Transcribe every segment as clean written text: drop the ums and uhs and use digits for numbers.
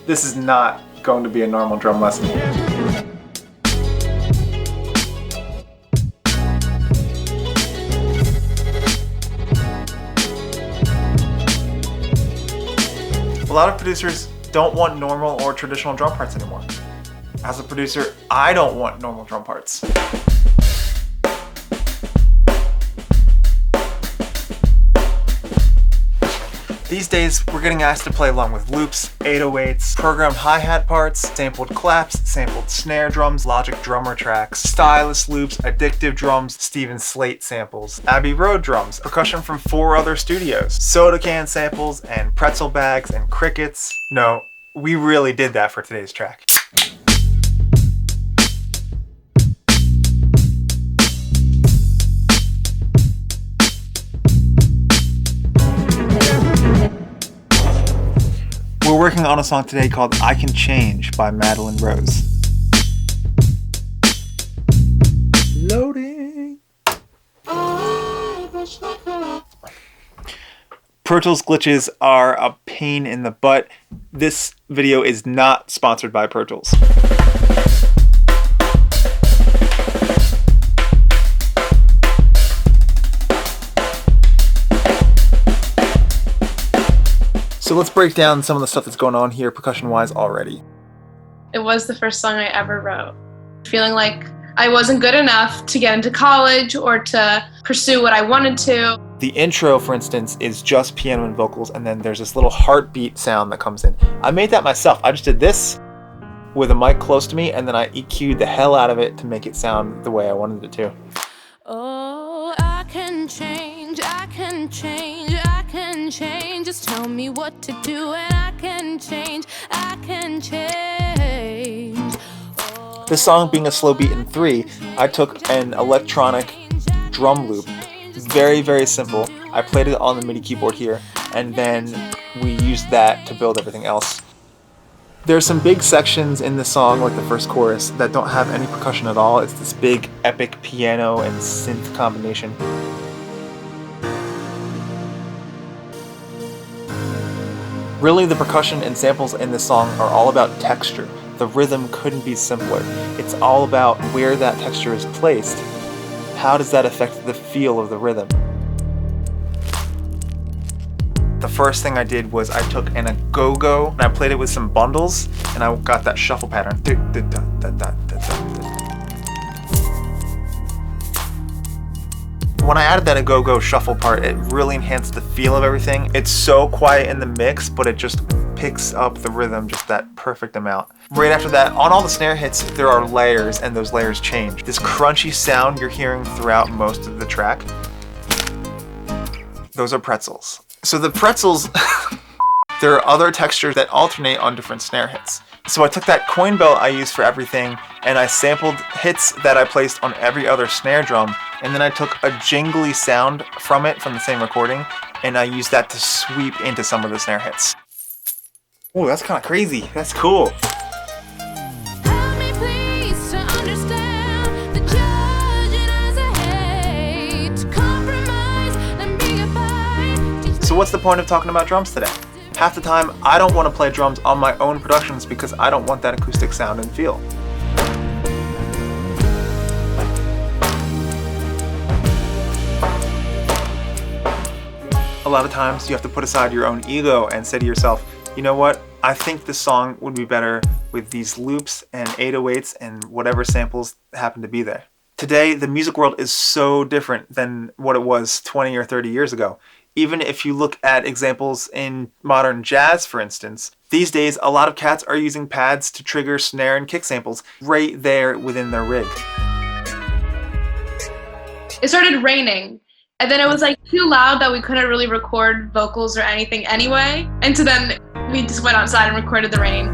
This is not going to be a normal drum lesson. A lot of producers don't want normal or traditional drum parts anymore. As a producer, I don't want normal drum parts. These days, we're getting asked to play along with loops, 808s, programmed hi-hat parts, sampled claps, sampled snare drums, Logic drummer tracks, stylus loops, addictive drums, Steven Slate samples, Abbey Road drums, percussion from 4 other studios, soda can samples, and pretzel bags and crickets. No, we really did that for today's track. We're working on a song today called I Can Change by Madeline Rose. Loading. Pro Tools glitches are a pain in the butt. This video is not sponsored by Pro Tools. So let's break down some of the stuff that's going on here percussion-wise already. It was the first song I ever wrote. Feeling like I wasn't good enough to get into college or to pursue what I wanted to. The intro, for instance, is just piano and vocals, and then there's this little heartbeat sound that comes in. I made that myself. I just did this with a mic close to me, and then I EQ'd the hell out of it to make it sound the way I wanted it to. Oh, I can change, I can change, I can change. Just tell me what to do and I can change, I can change. Oh, This song being a slow beat in 3, I took an electronic drum loop. Very, very simple. I played it on the MIDI keyboard here, and then we used that to build everything else. There's some big sections in the song, like the first chorus, that don't have any percussion at all. It's this big, epic piano and synth combination. Really, the percussion and samples in this song are all about texture. The rhythm couldn't be simpler. It's all about where that texture is placed. How does that affect the feel of the rhythm? The first thing I did was I took an go-go and I played it with some bundles, and I got that shuffle pattern. When I added that go-go shuffle part, it really enhanced the feel of everything. It's so quiet in the mix, but it just picks up the rhythm just that perfect amount. Right after that, on all the snare hits, there are layers, and those layers change. This crunchy sound you're hearing throughout most of the track, those are pretzels. So the pretzels, there are other textures that alternate on different snare hits. So I took that coin belt I use for everything, and I sampled hits that I placed on every other snare drum, and then I took a jingly sound from it, from the same recording, and I used that to sweep into some of the snare hits. Oh, that's kind of crazy. That's cool. help me please to understand the judging as I hate to compromise and be a fight. So what's the point of talking about drums today? Half the time, I don't want to play drums on my own productions because I don't want that acoustic sound and feel. A lot of times you have to put aside your own ego and say to yourself, you know what? I think this song would be better with these loops and 808s and whatever samples happen to be there. Today, the music world is so different than what it was 20 or 30 years ago. Even if you look at examples in modern jazz, for instance, these days a lot of cats are using pads to trigger snare and kick samples right there within their rig. It started raining, and then it was like too loud that we couldn't really record vocals or anything anyway. And so then we just went outside and recorded the rain.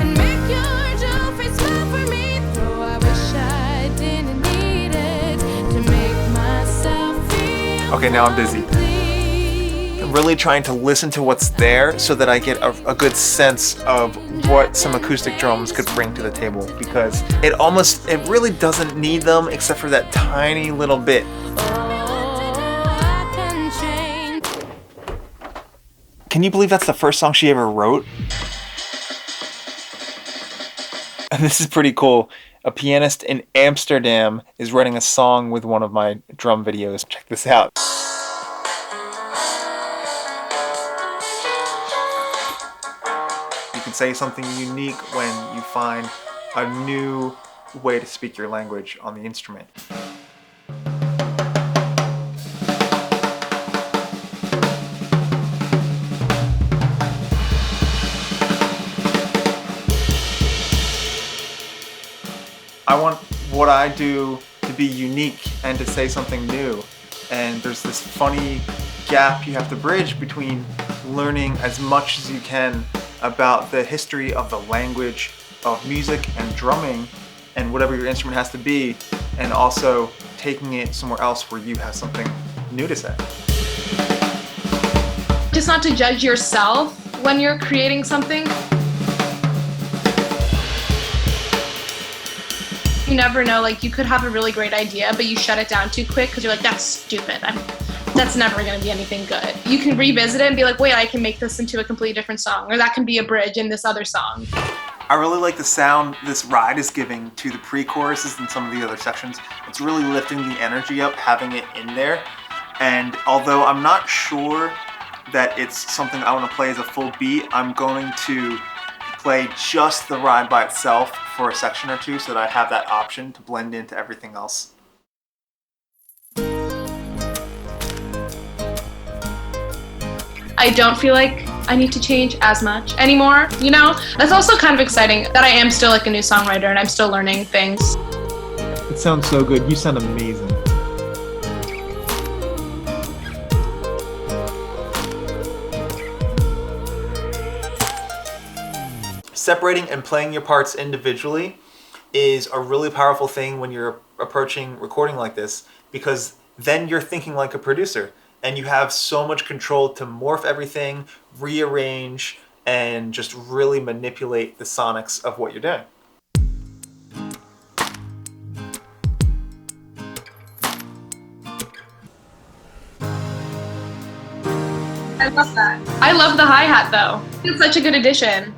And make your Joe face smile for me, though I wish I didn't need it to make myself feel. Okay, now I'm busy. I'm really trying to listen to what's there so that I get a good sense of what some acoustic drums could bring to the table, because it really doesn't need them except for that tiny little bit. Can you believe that's the first song she ever wrote? And this is pretty cool. A pianist in Amsterdam is writing a song with one of my drum videos. Check this out. You can say something unique when you find a new way to speak your language on the instrument. I want what I do to be unique and to say something new. And there's this funny gap you have to bridge between learning as much as you can about the history of the language of music and drumming and whatever your instrument has to be, and also taking it somewhere else where you have something new to say. Just not to judge yourself when you're creating something. You never know, like you could have a really great idea, but you shut it down too quick because you're like, that's stupid. That's never going to be anything good. You can revisit it and be like, wait, I can make this into a completely different song, or that can be a bridge in this other song. I really like the sound this ride is giving to the pre-choruses and some of the other sections. It's really lifting the energy up, having it in there. And although I'm not sure that it's something I want to play as a full beat, I'm going to play just the ride by itself for a section or two so that I have that option to blend into everything else. I don't feel like I need to change as much anymore, you know? That's also kind of exciting that I am still like a new songwriter and I'm still learning things. It sounds so good. You sound amazing. Separating and playing your parts individually is a really powerful thing when you're approaching recording like this, because then you're thinking like a producer and you have so much control to morph everything, rearrange, and just really manipulate the sonics of what you're doing. I love that. I love the hi-hat though. It's such a good addition.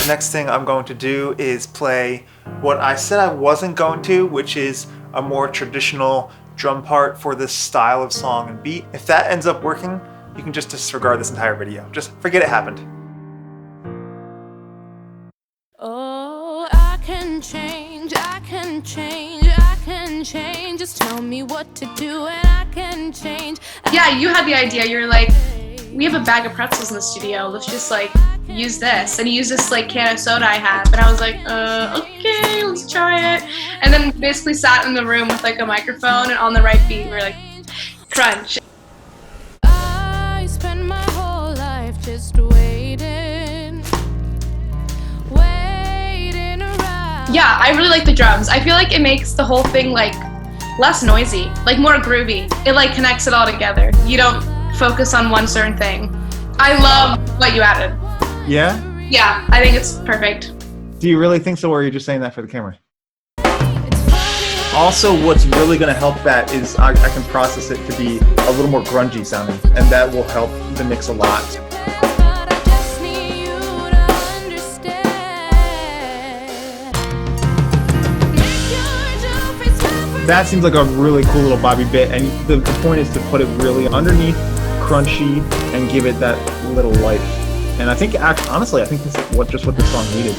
Next thing I'm going to do is play what I said I wasn't going to, which is a more traditional drum part for this style of song and beat. If that ends up working, you can just disregard this entire video. Just forget it happened. Oh, I can change, I can change, I can change. Just tell me what to do and I can change. Yeah, you had the idea. You're like, we have a bag of pretzels in the studio. Let's just like use this. And you use this like can of soda I have. And I was like, okay, let's try it. And then basically sat in the room with like a microphone and on the right beat, we were like, crunch. I spend my whole life just waiting around. Yeah, I really like the drums. I feel like it makes the whole thing like less noisy, like more groovy. It like connects it all together. You don't focus on one certain thing. I love what you added. Yeah? Yeah, I think it's perfect. Do you really think so, or are you just saying that for the camera? Also, what's really going to help that is I can process it to be a little more grungy sounding, and that will help the mix a lot. That seems like a really cool little Bobby bit, and the point is to put it really underneath, crunchy, and give it that little life. And I think, honestly, I think this is just what this song needed.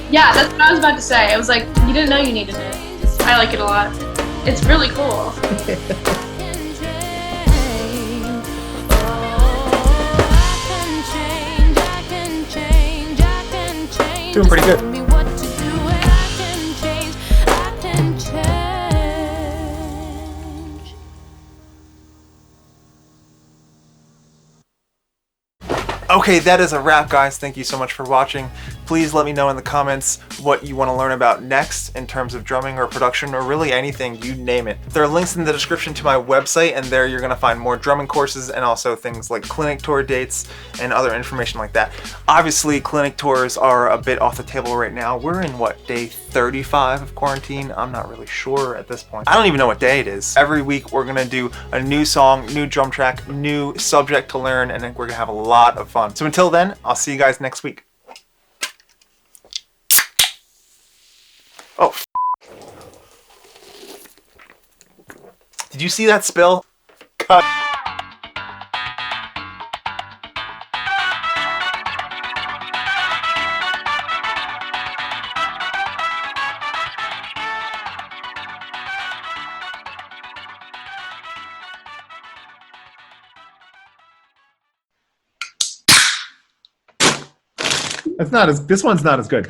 Yeah, that's what I was about to say. I was like, you didn't know you needed it. I like it a lot. It's really cool. Doing pretty good. Okay, that is a wrap, guys. Thank you so much for watching. Please let me know in the comments what you want to learn about next in terms of drumming or production or really anything, you name it. There are links in the description to my website, and there you're going to find more drumming courses and also things like clinic tour dates and other information like that. Obviously, clinic tours are a bit off the table right now. We're in, what, day 35 of quarantine? I'm not really sure at this point. I don't even know what day it is. Every week we're going to do a new song, new drum track, new subject to learn, and we're going to have a lot of fun. So until then, I'll see you guys next week. Oh, did you see that spill? Cut. That's not as. This one's not as good.